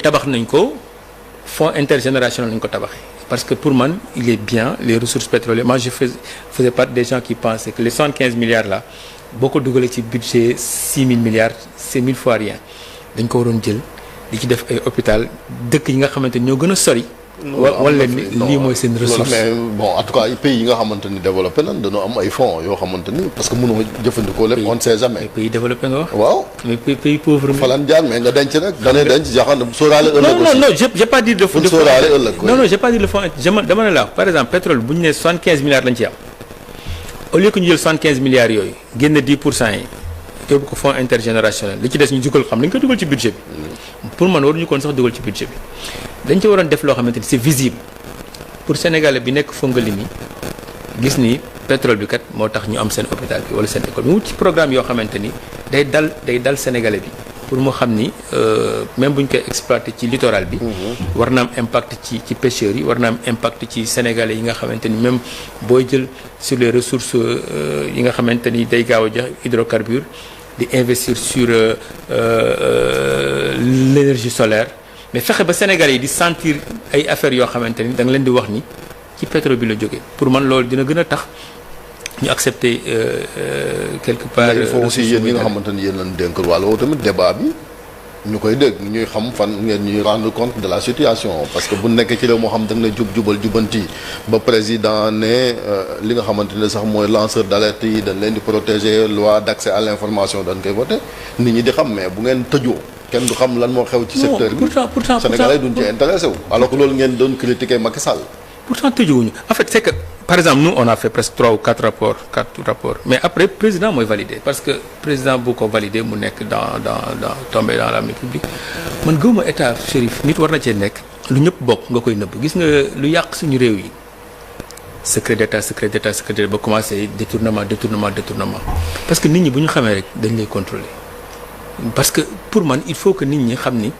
tabax nañ ko fonds intergénérationnel nañ ko tabaxee parce que pour man il est bien les ressources pétrolières moi je faisais partie des gens qui pensaient que les 75 milliards là boo ko dugalee ci budget 6 000 milliards c'est 1000 fois rien dañ ko waroon jël di ci def ay hôpital dëkk yi nga xamante ni ñoo gën a sori. wala ni lii mooy seen ressource. mais bon en tout cas pays yi nga xamante ni développé nañ dañoo am ay fonds yoo xamante ni parce que mënoo jëfandikoo lépp on ne sait jamais. pays développé nga wax. waaw mais pays pauvre. falan jaar mais nga denc rek da ngay denc jaxan sóoraale ëllëg. non j'ai pas dit de fonds. sóoraale ëllëg non j'ai pas dit le fonds dama ne la par exemple pétrole bu ñu nee 75 milliards lañ ci am au lieu que ñu jël 75 milliards yooyu génn 10% yi yóbbu ko fonds intergénérationnel li ci des ñu dugal xam dañ ko dugal ci budget bi pour man waruñu koon sax dugal ci budget bi dañ ci waroon def loo xamante ni c'est visible pour Sénégalais bi nekk Fongolimbi gis ni pétrole bi kat moo tax ñu am seen hôpital bi wala seen école bi mu wut ci programme yoo xamante ni day dal Sénégalais bi pour mu xam ni même bu ñu koy exploiter ci littoral bi. war na am impact ci pêcheurs yi war na am impact ci Sénégalais yi nga xamante ni même booy jël sur les ressources yi nga xamante ni day gaaw a jox hydrocarbures di investir sur l'énergie solaire mais fexe ba Sénégalais yi di sentir ay affaires yoo xamante ni da nga leen di wax ni ci pétrole bi la jógee pour man loolu dina gën a tax ñu accepter quelque part. il faut aussi yéen ñi nga xamante ni yéen lañ dénk wàllu tamit débat bi ñu koy dégg ñuy xam fan ngeen ñuy rendre compte de la situation parce que bu nekkee ci réew moo xam da nga ne jubal jubanti ba président ne li nga xamante ne sax mooy lanceur d'alerte yi dañ leen di protéger loi d'accès à l'information dañ koy voté nit ñi di xam mais bu ngeen tëjoo kenn du xam lan moo xew ci secteur bi. pourtant Sénégalais duñ ci intéressé wu. alors que loolu ngeen doon critiquer Macky Sall. pourtant tëjuwuñu en fait c'est que par exemple nous on a fait presque 3 ou 4 rapports mais après président mooy validé parce que président bu ko validé mu nekk dans tombé dans la main publique man gëwuma état Chérif nit war na cee nekk lu ñëpp bokk nga koy nëbb gis nga lu yàq suñu réew yi secret d'état ba commencé détournement parce que nit ñi bu ñu xamee rek dañ lay contrôler parce que pour man il faut que nit ñi xam ni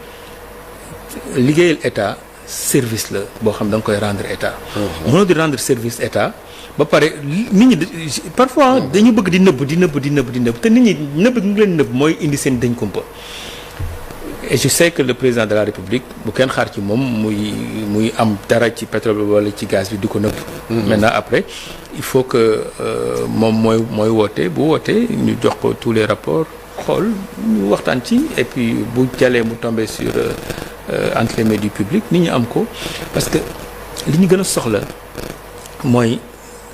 liggéeyal état service la boo xam da nga koy rendre état. mënoo di rendre service état ba pare nit ñi parfois dañu bëgg di nëbb te nit ñi nëbb gi ngi leen nëbb mooy indi seen dañ kumpa et je sais que le président de la république bu kenn xaar ci moom muy am dara ci pétrole wala ci gaz bi di ko nëbb. maintenant après il faut que moom mooy woote bu wootee ñu jox ko tous les rapports xool ñu waxtaan ci et puis bu jàllee mu tombé sur. Entre les mains du public nit ñi am ko parce que li ñu gën a soxla mooy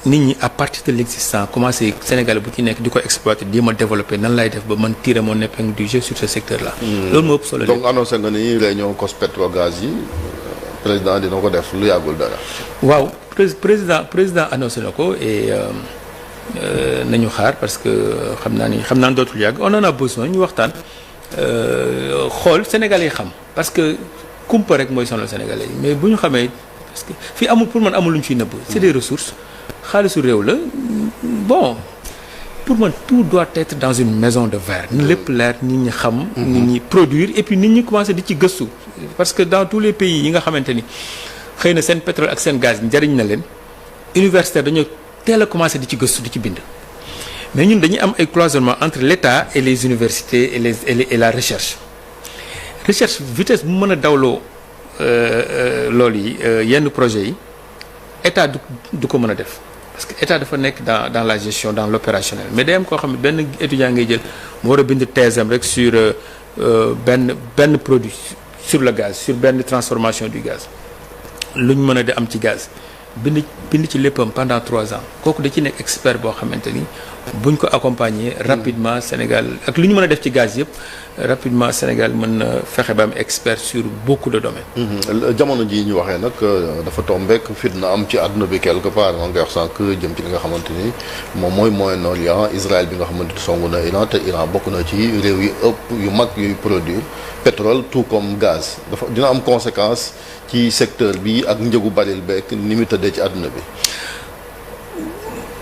nit ñi à partir de l'existant commencé Sénégal bu ci nekk di ko exploiter di ma développer nan lay def ba man tirer mon épingle du jeu sur ce secteur là. loolu moo ëpp solo. donc annoncé nga ni réunion COS-Petrogaz yi président dina ko def lu yàggul dara. waaw président annoncé na ko et nañu xaar parce que xam naa dootul yàgg on en a besoin ñu waxtaan. xool Sénégalais yi xam parce que kumpa rek mooy sonal Sénégalais yi mais bu ñu xamee parce que fii amul pour man amul lu ñu ciy nëbb c'est des ressources xaalisu réew la bon pour man tout doit être dans une maison de verre ni lépp leer nit ñi xam nit ñi produire et puis nit ñi commencer di ci gëstu parce que dans tous les pays yi nga xamante ni xëy na seen pétrole ak seen gaz njariñ na leen universitaire dañoo teel a commencer di ci gëstu di ci bind mais ñun dañuy am ay cloisonnement entre l'État et les universités et la recherche vitesse bu mën a dawloo loolu yi yenn projets yi État du ko mën a def parce que État dafa nekk dans la gestion dans l'opérationnel mais day am koo xam ne benn étudiant ngay jël mu war a bind thèse am rek sur benn produit sur le gaz sur benn transformation du gaz lu ñu mën a di am ci gaz bind ci léppam pendant 3 ans kooku da ci nekk expert boo xamante ni buñ ko accompagner rapidement Sénégal ak lu ñu mën a def ci gaz yëpp rapidement Sénégal mën na fexe ba am expert sur beaucoup de domaines. jamono jii ñu waxee nag dafa tombeek fitna am ci àdduna bi quelque part maa ngi wax sànq jëm ci li nga xamante ni moom mooy Moyen-Orient Israël bi nga xamante ni songu na Iran te Iran bokk na ci réew yi ëpp yu mag yuy produire pétrole tout comme gaz dafa dina am conséquence ci secteur bi ak njëgu baril beek ni mu tëddee ci àdduna bi.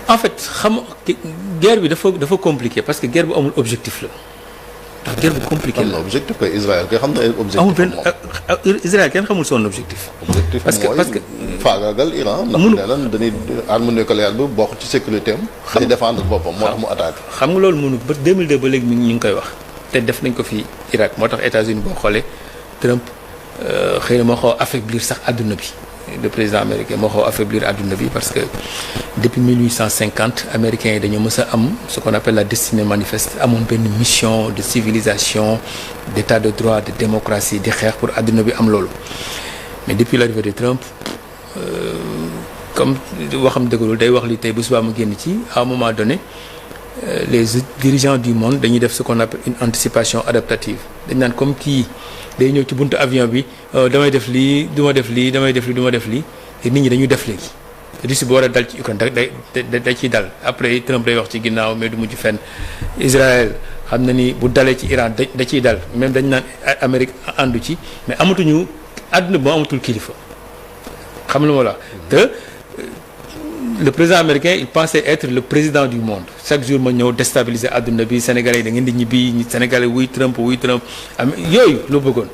en fait guerre bi dafa compliqué parce que guerre bu amul objectif la ndax guerre bu compliqué la. objectif kay Israël kay xam na objectif. amul benn Israël kenn xamul son objectif. parce que faagaagal Iran. ndax nee na dañuy arme nucléaire bi bokk ci sécurité am. day défendre boppam moo tax mu attaqué. xam nga loolu mënu ba 2002 ba léegi ñu ngi koy wax te def nañ ko fii Irak moo tax États-Unis boo xoolee Trump xëy na moo xaw affaiblir sax àdduna bi le président américain moo xaw affaiblir àdduna bi parce que depuis 1850 américains yi dañoo mës a am ce qu'on appelle la destinée manifeste amoon benn mission de civilisation d'état de droit de démocratie di xeex pour àdduna bi am loolu mais depuis l'arrivée de Trump comme waxam dëggalul day wax li tey bu subaa mu génn ci à un moment donné les dirigeants du monde dañuy def ce qu'on appelle une anticipation adaptative dañ naan comme kii day ñëw ci buntu avion bi damay def lii du ma def lii damay def lii du ma def lii te nit ñi dañuy def léegi Russie bu war a dal ci Ukraine da ciy dal après Trump day wax ci ginnaaw mais du mujj fenn Israël xam na ni bu dalee ci Iran da ciy dal même dañ naan Amérique àndu ci mais amatuñu àdduna bi moo amatul kilifa xam lu ma la te le président américain il pensait être le président du monde chaque jour ma ñëw déstabiliser àdduna bi Sénégalais yi da ngeen di ñibbi Sénégalais wuy Trump am yooyu loo bëggoon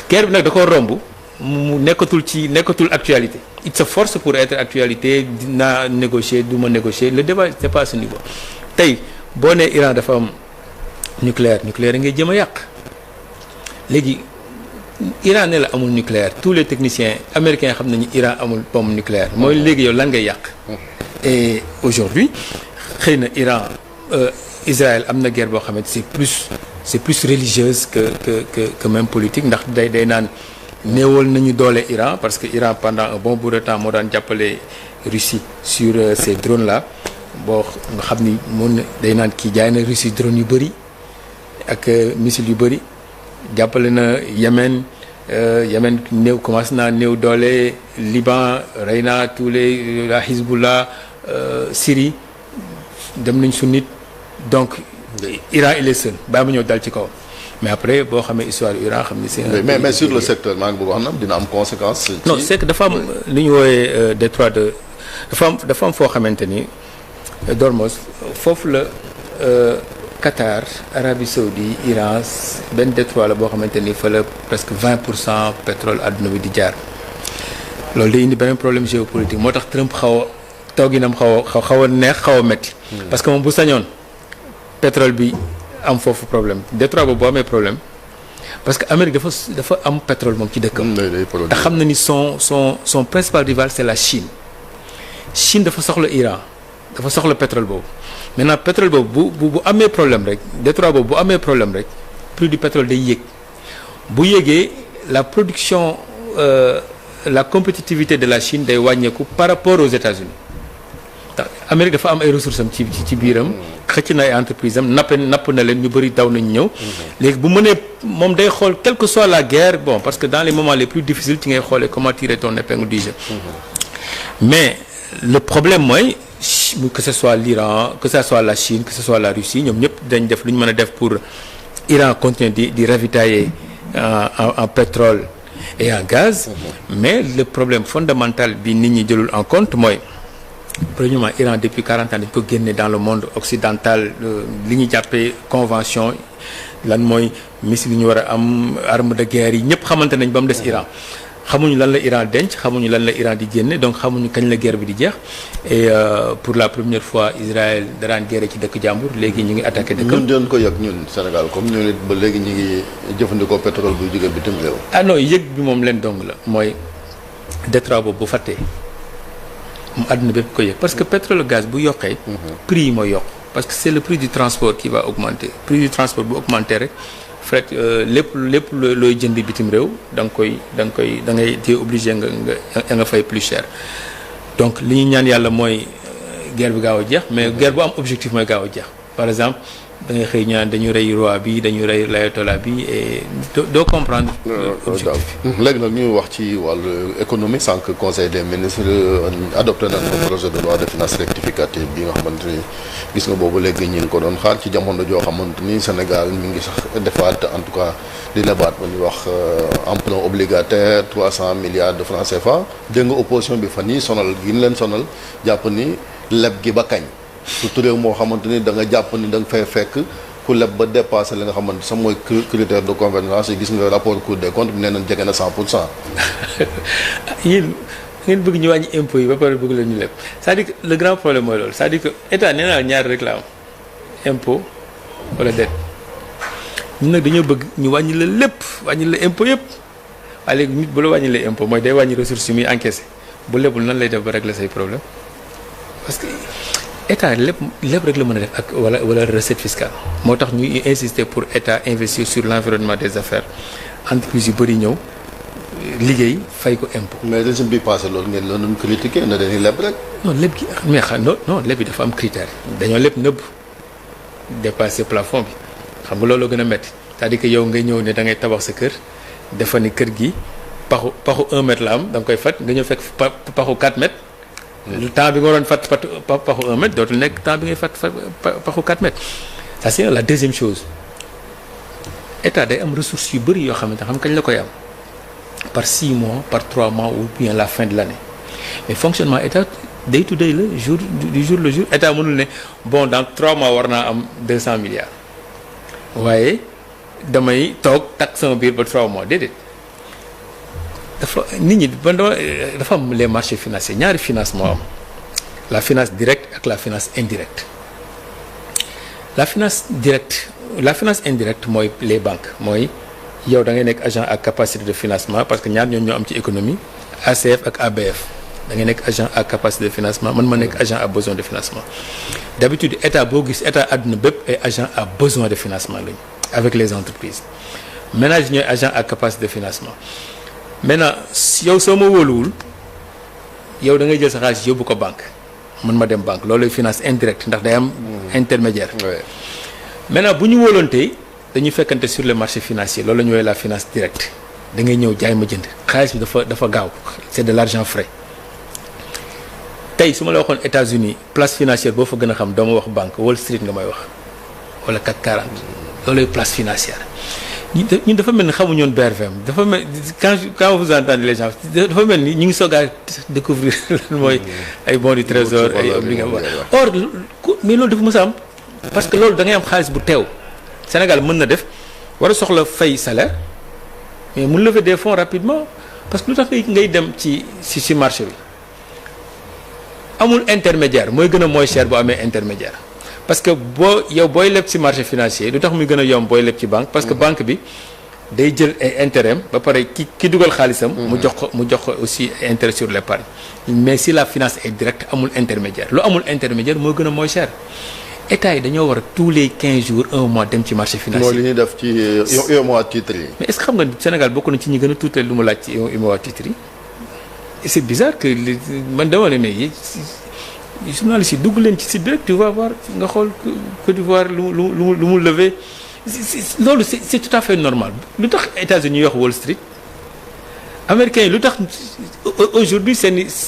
guerre bi nag da ko romb mu nekkatul actualité il se force pour être actualité dinaa négocier du ma négocier le débat c'est pas à ce niveau tey boo nee Iran dafa am nucléaire ngay jëm a yàq léegi Iran ne la amul nucléaire tous les techniciens américains xam nañu Iran amul bombe nucléaire mooy léegi yow lan ngay yàq et aujourd'hui xëy na Iran Israël am na guerre boo xamante c'est plus religieuse que même politique ndax day naan néewal nañu doole Iran parce que Iran pendant un bon bout de temps moo daan jàppale Russie sur ces drones là boo nga xam ni mun day naan kii jaay na Russie drone yu bëri ak missiles yu bëri jàppale na Yémen commencé naa néew doole Liban rey na tous les la Hezbollah Syrie dem nañ sunnite donc Iran il est seul bàyyi ma ñëw dal ci kaw mais après boo xamee histoire Iran xam ni c'est mais sur le secteur maa ngi bëgg wax na dina am conséquence. non c'est que dafa am li ñu wooyee détroit de dafa am foo xamante ni Dormos foofu la Qatar Arabie Saoudite Iran benn détroit la boo xamante ni fa la presque 20% pétrole àdduna bi di jaar loolu day indi beneen problème géopolitique moo tax Trump xaw a tooginam xaw a neex xaw a métti parce que moom bu sañoon pétrole bi am foofu problème détroit boobu boo amee problème parce que Amérique dafa am pétrole moom ci dëkkam te xam na ni son principal rival c'est la Chine dafa soxla Iran dafa soxla pétrole boobu maintenant pétrole boobu bu amee problème rek détroit boobu bu amee problème rek prix du pétrole day yéeg bu yéegee la production la compétitivité de la Chine day wàññeeku par rapport aux États-Unis ndax Amérique dafa am ay ressources am ci biiram xëcc na ay entreprise am napp na leen ñu bëri daw nañu ñëw léegi bu mënee moom day xool quelle que soit la guerre bon parce que dans les moments les plus difficiles ci ngay xoolee comment tirer ton épingle du jeu mais le problème mooy que ce soit l'Iran que ce soit la Chine que ce soit la Russie ñoom ñëpp dañ def lu ñu mën a def pour Iran continuer di ravitailler en pétrole et en gaz mais le problème fondamental bi nit ñi jëlul en compte mooy premièrement Iran depuis 40 ans dañ ko génne dans le monde occidental li ñu jàppee convention lan mooy missile yi ñu war a am arme de guerre yi ñëpp xamante nañ ba mu des Iran xamuñu lan la Iran denc xamuñu lan la Iran di génne donc xamuñu kañ la guerre bi di jeex et pour la première fois Israël daraan guerre ci dëkk jàmbur léegi ñu ngi attaqué dëkkam. ñun doon ko yëg ñun Sénégal comme ñu nit ba léegi ñu ngi jëfandikoo pétrole bu jóge bitim réew. ah non yëg bi moom leen dong la mooy détroit boobu bu fàttee mu àdduna bépp ko yëg parce que pétrole gaz bu yokkee. prix yi mooy yokk parce que c'est le prix du transport qui va augmenter prix du transport bu augmenter rek. fret lépp looy jënd bitim réew da ngay te obligé nga fay plus cher donc li ñu ñaan yàlla mooy guerre bi gaaw a jeex mais guerre bu am objectif mooy gaaw a jeex par exemple da ngay xëy ñaan dañu rey roi bi dañu rey l'ayatollah bi et doo comprendre objectif léegi nag ñuy wax ci wàllu économie sànq conseil des ministres adopté nañ ko projet de loi de finances rectificative bi nga xamante ni gis nga boobu léegi ñi ngi ko doon xaar ci jamono joo xamante ni Sénégal mi ngi sax defaat en tout cas di lebaat ba ñuy wax emprunt obligataire 300 milliards de francs CFA dégg nga opposition bi fan yii sonal gi ñu leen sonal jàpp ni leb gi ba kañ surtout réew moo xamante ni da nga jàpp ni da nga fay fekk ku leb ba dépassé li nga xamante sax mooy critère de convergence yi gis nga rapport Cour des comptes bi nee nañ jege na 100%. yéen ngeen bëgg ñu wàññi impôts yi ba pare bëgg la ñu leb c'est-à-dire que le grand problème mooy loolu c'est-à-dire que état nee naa ñaar rek la am impôt wala dette ñun nag dañoo bëgg ñu wàññi la lépp wàññi la impôt yëpp waaye léegi nit bu la wàññi les impôts mooy day wàññi ressources yi muy encaissé bu lebul nan lay def ba régler say problème parce que état lépp rek la mën a def ak wala recette fiscale moo tax ñuy insister pour état investir sur l'environnement des affaires entreprises yu bëri ñëw liggéey fay ko impôt. mais régime bi passé loolu ngeen la doon critiquer na dañuy leb rek. non leb gi mais non leb bi dafa am critère dañoo leb nëbb dépasser plafond bi xam nga loolu gën a métti c'est-à-dire que yow ngay ñëw ne da ngay tabax sa kër dafa ni kër gi paxu 1 mètre la am da nga koy fat nga ñëw fekk paxu 4 mètres. temps bi nga waroon fat paxu 1 mètre dootul nekk temps bi ngay fat paxu 4 mètres. ça c'est la deuxième chose état day am ressources yu bëri yoo xamante xam kañ la koy am par 6 mois par 3 mois ou bien la fin de l'année mais fonctionnement état day to day la jour du jour le jour état mënul ne bon dans 3 mois war naa am 200 milliards waaye damay toog takk sama biir ba 3 mois déedéet dafa nit ñi dafa am les marchés financiers ñaari finance moo am la finance directe ak la finance indirecte la finance indirecte mooy les banques mooy yow da ngay nekk agent à capacité de financement parce que ñaar ñoo am ci économie ACF ak ABF da ngay nekk agent à capacité de financement man ma nekk agent à besoin de financement d'habitude état boo gis état àdduna bépp ay agent à besoin de financement lañu avec les entreprises ménage ñooy agent à capacité de financement maintenant yow soo ma wóoluwul yow da ngay jël sa xaalis yóbbu ko banque man ma dem banque loolu finance indirecte ndax day am intermédiaire maintenant bu ñu wóoloontee dañuy fekkante sur le marché financier loolu la ñu woowee la finance directe da ngay ñëw jaay ma jënd xaalis bi dafa gaaw c'est de l'argent frais tey su ma la waxoon États-Unis place financière boo fa gën a xam doo ma wax banque Wall Street nga may wax wala CAC 40 loolu place financière ñun dafa mel ni xamuñu woon BRVM dafa mel quand vous entendez les gens dafa mel ni ñu ngi soog a découvrir lan mooy ay bons du trésor ay obligations or mais loolu dafa mës a am parce que loolu da ngay am xaalis bu teew Sénégal mën na def war a soxla fay salaire mais mu lever des fonds rapidement parce que lu tax ngay dem ci marché bi amul intermédiaire mooy gën a mooy cher bu amee intermédiaire parce que booy leb ci marché financier lu tax muy gën a yomb booy leb ci banque parce que banque bi day jël ay intérêt ba pare ki dugal xaalisam mu jox ko aussi intérêt sur l'épargne mais si la finance est directe amul intermédiaire lu amul intermédiaire moo gën a mooy cher état yi dañoo war a tous les 15 jours 1 mois dem ci marché financier. mooy li ñuy def ci UEMOA titres yi. mais est-ce que xam nga Sénégal bokk na ci ñi gën a tuutee lu mu laaj ci UEMOA titres yi et c'est bizarre que man dama ne mais journalistes yi dugg leen ci site bi rek tu vas voir nga xool Côte d'Ivoire lu mu lever loolu c'est tout à fait normal lu tax États-Unis ñuy wax Wall Street américains yi lu tax aujourd'hui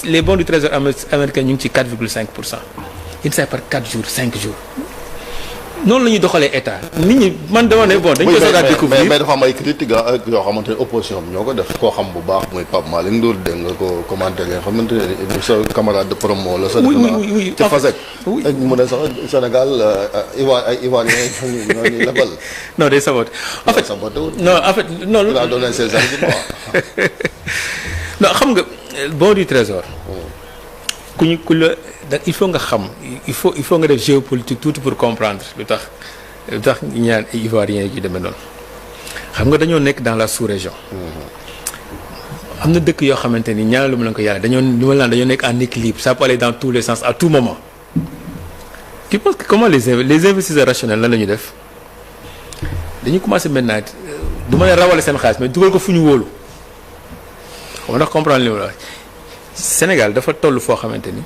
les bons du trésor américain ñu ngi ci 4,5%. il s'est par 4 jours 5 jours noonu la ñuy doxalee état nit ñi man dama ne bon dañ ko soog a découvrir mais dafa am ay critiques yoo xamante ne opposition bi ñoo ko def koo xam bu baax muy Pape Malick Ndour dégg nga ko commentaire yi xamante ne sa camarade de promo la sa oui ci Fasek ak mu ne sax Sénégal ay Ivoiriens ñooñu lebal non day saboté en fait non il a donné ses arguments non xam nga bon du trésor ku la il faut nga xam il faut nga def géopolitique tuuti pour comprendre lu tax ñaan ay Ivoiriens yu demee noonu xam nga dañoo nekk dans la sous-région. am na dëkk yoo xamante ni ñaanal lu ma leen ko yàlla dañoo nekk en équilibre ça peut aller dans tous les sens à tout moment. tu penses que comment les investisseurs rationnels lan la ñuy def dañuy commencer maintenant du ma ne rawale seen xaalis mais dugal ko fu ñu wóolu xam ndax comprendre li ma la wax Sénégal dafa toll foo xamante ni.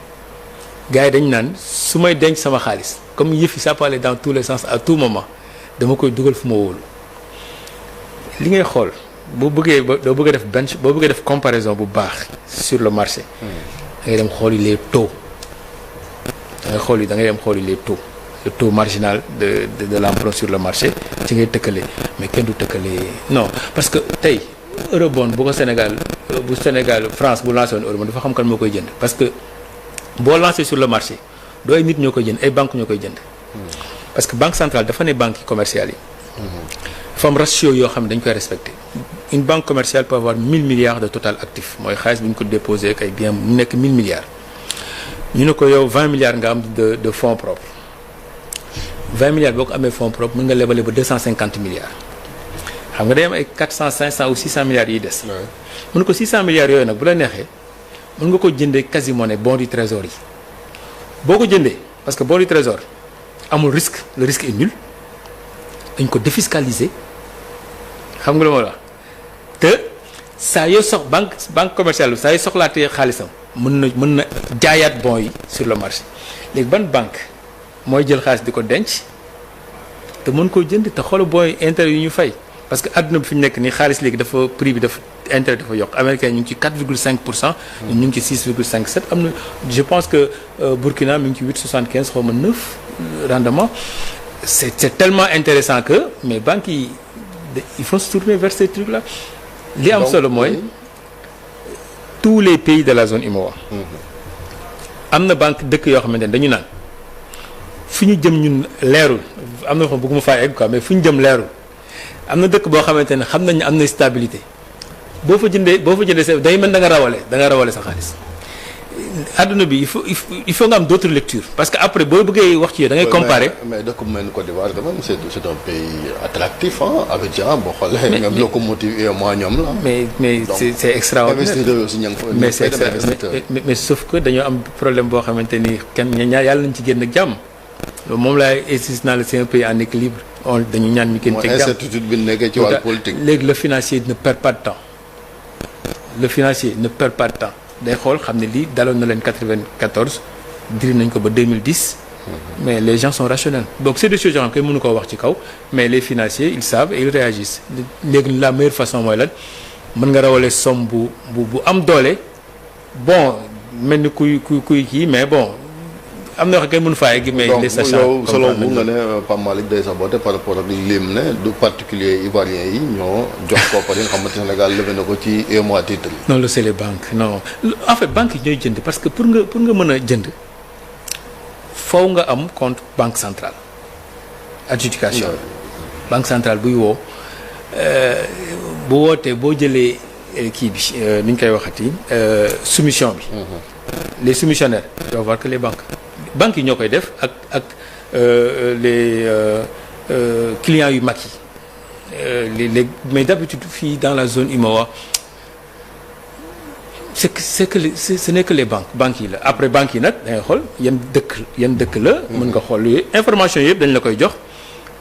gars yi dañu naan su may denc sama xaalis comme yëf yi ça peut aller dans tous les sens à tout moment dama koy dugal fu ma wóolu li ngay xool boo bëggee def comparaison bu baax sur le marché. da ngay dem xooli les taux da ngay dem xooli les taux le taux marginal de l'emprunt sur le marché ci ngay tëkkale mais kenn du tëkkale non parce que tey eurobond bu Sénégal France bu lancé woon eurobond dafa xam kan moo koy jënd parce que. boo lancé sur le marché doo ay nit ñoo koy jënd ay banques ñoo koy jënd parce que banque centrale dafa ne banques commerciales yi dafa am ratio yoo xam ne dañ koy respecter une banque commerciale peut avoir 1000 milliards de total actif mooy xaalis bu ñu ko déposé ak ay bien mu nekk 1000 milliards ñu ne ko yow 20 milliards nga am de fonds propres 20 milliards boo ko amee fonds propres mën nga lebale ba 250 milliards xam nga day am ay 400 500 ou 600 milliards yiy des. mën ko 600 milliards yooyu nag bu la neexee mën nga ko jëndee quasi-monnaie bon du trésor yi boo ko jëndee parce que bon du trésor amul risque le risque est nul dañ ko défiscaliser xam nga lu ma la wax te saa yoo banque commerciale bi saa yoo soxlaatee xaalisam mën na jaayaat bon yi sur le marché léegi ban banque mooy jël xaalis di ko denc te mën koo jënd te xoolal bon yi intérêt yu ñu fay parce que àdduna bi fi ñu nekk nii xaalis léegi dafa prix bi dafa intérêt dafa yokk américain ñu ngi ci 4,5% ñu ngi ci 6,57 am na je pense que Burkina mi ngi ci 8,75 xaw ma 9 rendement c'est tellement intéressant que mais banques yi il faut se tourner vers ces trucs là li am solo mooy tous les pays de la zone UEMOA am na banque dëkk yoo xamante ne dañu naan fu ñu jëm ñun leerul am na xam bëgguma faa egg quoi mais fu ñu jëm leerul am na dëkk boo xamante ne xam nañ ne am na stabilité boo fa jëndee sa day mel da nga rawale sa xaalis adduna bi il faut nga am d'autres lectures parce que après boo bëggee wax ci yow da ngay comparer. mais dëkk bu mel ni Côte d'Ivoire quand même c'est un pays attractif ah Abidjan boo xoolee. même locomotive UEMOA ñoom la. mais c'est extraordinaire investisseurs aussi ña ngi fa mais sauf que dañoo am problème boo xamante ni kenn ñaar yàlla nañ ci génn ak jàmm moom laay insiste naa la c'est un pays en équilibre dañu ñaan ñu génn ci jàmm incertitude bi nekkee ci wàllu politique. léegi le financier ne perd pas de temps day xool xam ne lii daloon na leen 94 diri nañ ko ba 2010 mais les gens sont rationnels donc c'est des choses yoo xam ne mënu koo wax ci kaw mais les financiers ils savent et ils réagissent léegi la meilleure façon mooy lan mën nga rawale somme bu am doole bon mel ni kuy kii mais bon am na yoo xam ne mënu faa egg mais les sachants donc yow selon bu nga ne Pape Malick day saboté par rapport ak lim ne du particulier ivoirien yi ñoo jox koppar yi nga xamante ne Sénégal levé na ko ci UEMOA titre yi. non c'est les banques non en fait banques yi ñooy jënd parce que pour nga mën a jënd faw nga am compte banque centrale adjudication banque centrale buy woo bu wootee boo jëlee kii bi ni ñu koy waxati soumission bi les soumissionnaires tu vas voir que les banques yi ñoo koy def ak les clients yu mag yi les mais d'habitude fii dans la zone UEMOA ce n'est que les banques yi la après banques yi nag da ngay xool yan dëkk la mën nga xool yooyu information yëpp dañ la koy jox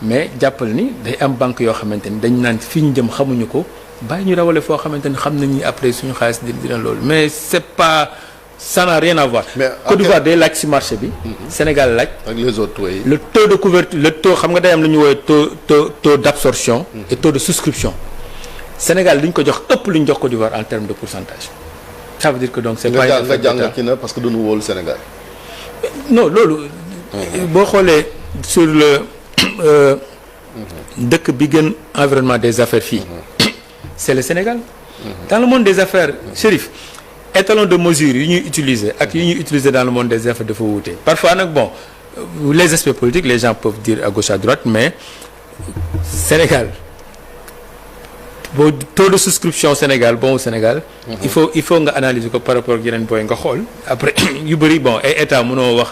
mais jàppal ni day am banque yoo xamante ni dañ naan fi ñu jëm xamuñu ko bàyyi ñu rawale foo xamante ni xam nañ ni après suñu xaalis dina loolu mais c'est pas ça n'a rien à voir. mais Côte d'Ivoire day laaj ci marché bi. Sénégal laaj. ak les autres pays. le taux de couverture le taux xam nga day am lu ñu woowee taux d'absorption. et taux de souscription. Sénégal li ñu ko jox ëpp lu ñu jox Côte d'Ivoire en termes de pourcentage. ça veut dire que donc c'est pas nga jàng ci na parce que duñu wóolu Sénégal. non loolu. boo xoolee sur le dëkk bi gën environnement des affaires fii. c'est le Sénégal. dans le monde des affaires Chérif. étalon de mesure yi ñuy utiliser ak yi ñuy utiliser dans le monde des affaires dafa wuute parfois nag bon les aspects politiques les gens peuvent dire à gauche à droite mais Sénégal boo taux de souscription Sénégal bon au Sénégal il faut nga analyser ko par rapport ak yeneen booy nga xool après yu bëri bon ay état mënoo wax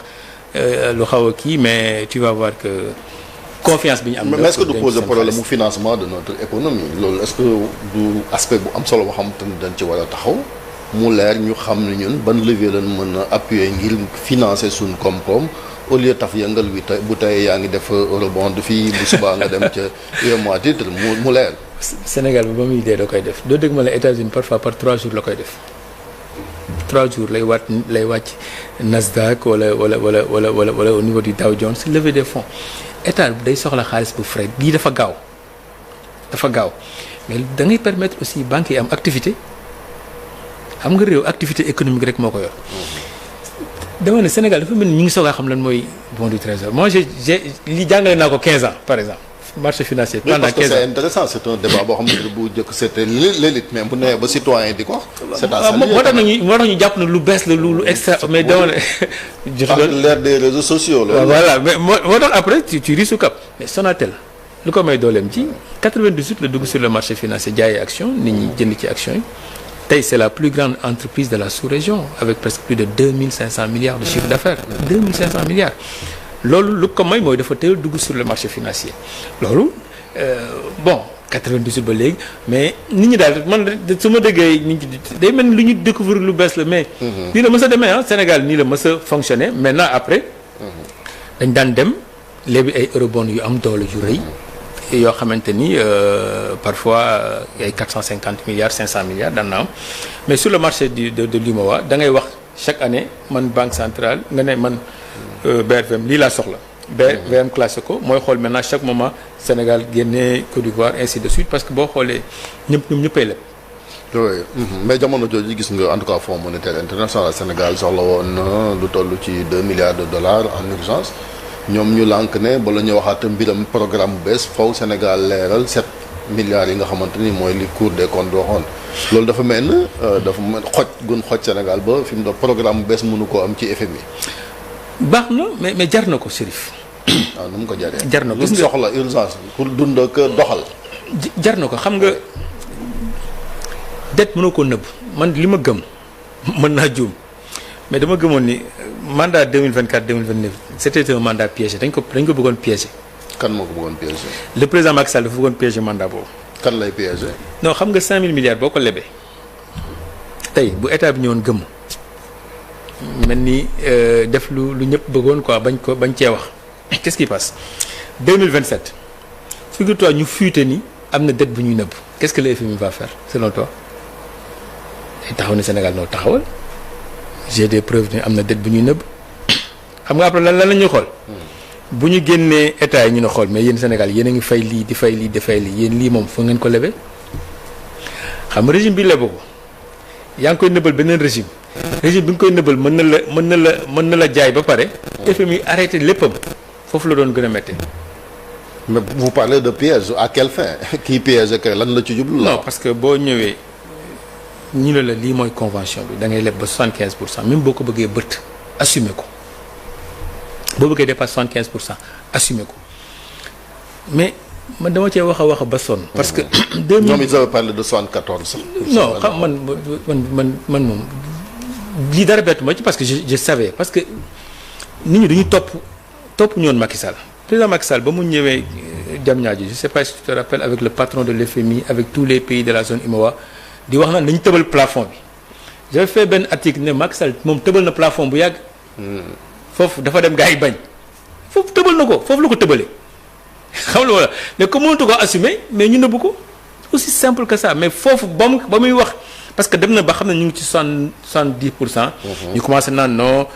lu xaw a kii mais tu vas voir que confiance bi ñu am. mais est-ce que du poser problème mu financement de notre économie loolu est-ce que du aspect bu am solo boo xam te ne dañ ci war a taxaw mu leer ñu xam ne ñun ban levier lañ mën a appuyer ngir financer suñ koom-koom au lieu taf yëngal bi tey bu tey yaa ngi def rebond fii bu subaa nga dem ca UEMOA titre mu leer. Sénégal ba muy dee da koy def doo dégg ma la États-Unis parfois par 3 jours la koy def 3 jours lay wàcc Nasdaq wala au niveau du Dow Jones levée des fonds état day soxla xaalis bu frais bii dafa gaaw mais da ngay permettre aussi banques yi am activité. xam nga réew activité économique rek moo ko yor dama ne Sénégal dafa mel ni ñu ngi soog a xam lan mooy bon du trésor moi j'ai li jàngale naa ko 15 ans par exemple marché financier. pendant 15 ans parce que c'est intéressant c'est un débat boo xam ne bu njëkk c'était l'élite mais bu nee ba citoyen di ko. c'est à saluer moo tax ñu jàpp na lu bees la lu extra mais dama ne. ak l'ère des réseaux sociaux. voilà mais moo tax après tu ris sous cap mais Sonatel lu ko may dooleem ci 98 la dugg sur le marché financier jaayee action nit ñi jënd ci action yi. tey c'est la plus grande entreprise de la sous-région avec presque plus de 2500 milliards de chiffre d'affaires 2500 milliards loolu lu ko may mooy dafa teel dugg sur le marché financier loolu bon 98 ba léegi mais nit ñi daal man su ma déggee nit ñi day mel ni lu ñu découvrir lu bees la mais. nii la mës a demee Sénégal nii la mës a fonctionner maintenant après. dañ daan dem léegi ay eurobond yu am doole yu rëy. yoo xamante ni parfois ay 450 milliards 500 milliards daan na am mais sur le marché de l'UMOA da ngay wax chaque année man banque centrale nga ne man BRVM lii laa soxla. BRVM classé ko mooy xool maintenant chaque moment Sénégal Guinée Côte d'Ivoire ainsi de suite parce que boo xoolee ñoom ñëppay leb. oui mais jamono jooju gis nga en tout cas Fonds monétaire international Sénégal soxla woon na lu toll ci 2 milliards de dollars en urgence. ñoom ñu lànk ne bala ñu waxaat mbiram programme bu bees faw Sénégal leeral 7 milliards yi nga xamante ni mooy li Cour des comptes waxoon loolu dafa mel ni dafa mel xoj Sénégal ba fi mu doon programme bu bees mënu koo am ci FMI. baax na mais jar na ko Chérif. waaw nu mu ko jaree. jar na ko lu soxla urgence pour dund ak doxal. jar na ko xam nga det mënoo koo nëbb man li ma gëm mën naa juum mais dama gëmoon ni. mandat 2024 2029 c'était un mandat piégé dañ ko bëggoon piéger. kan moo ko bëggoon piéger. le président Macky Sall dafa bëggoon piéger mandat boobu. kan lay piéger. non xam nga 5000 milliards boo ko lebee tey bu état bi ñëwoon gëm mel ni def lu ñëpp bëggoon quoi bañ cee wax qu'est-ce qui passe 2027 figure-toi ñu fuite ni am na dette bu ñuy nëbb qu'est-ce que le FMI va faire selon toi day taxaw ne Sénégal noo taxawal. j'ai des preuves ni am na dette bu ñuy nëbb xam nga après lan la ñuy xool bu ñu génnee état yi ñu ne xool mais yéen Sénégal yéen a ngi fay lii di fay lii di fay lii yéen lii moom foo ngeen ko lebee xam nga régime bi lebe ko yaa ngi koy nëbbal beneen régime bi nga koy nëbbal mën na la jaay ba pare FMI arrêté léppam foofu la doon gën a métti. mais vous parlez de piège à quelle fin kii piège kay lan la ci jublu la. non parce que boo ñëwee ñu ne la lii mooy convention bi da ngay leb ba 75% même boo ko bëggee bët assumer ko boo bëggee dépasse 75% assumer ko mais man dama cee wax a ba sonn. parce que. 2000 ñoom ils avaient parlé de 74 sax. non xam man moom lii dara bettu ma ci parce que je savais parce que nit ñi dañuy topp ñoon Macky Sall président Macky Sall ba mu ñëwee Diamniadio je sais pas si tu te rappelles avec le patron de l'FMI avec tous les pays de la zone UMOA. di wax naan dañu tëbal plafond bi j'avais fait benn article ne Macky Sall moom tëbal na plafond bu yàgg. foofu dafa dem gars yi bañ. foofu tëbal na ko foofu la ko tëbalee xam nga wala mais comme mënatu ko assumer mais ñu nëbbu ko aussi simple que ça mais foofu ba muy wax parce que dem na ba xam ne ñu ngi ci 70%. ñu commencé naan non.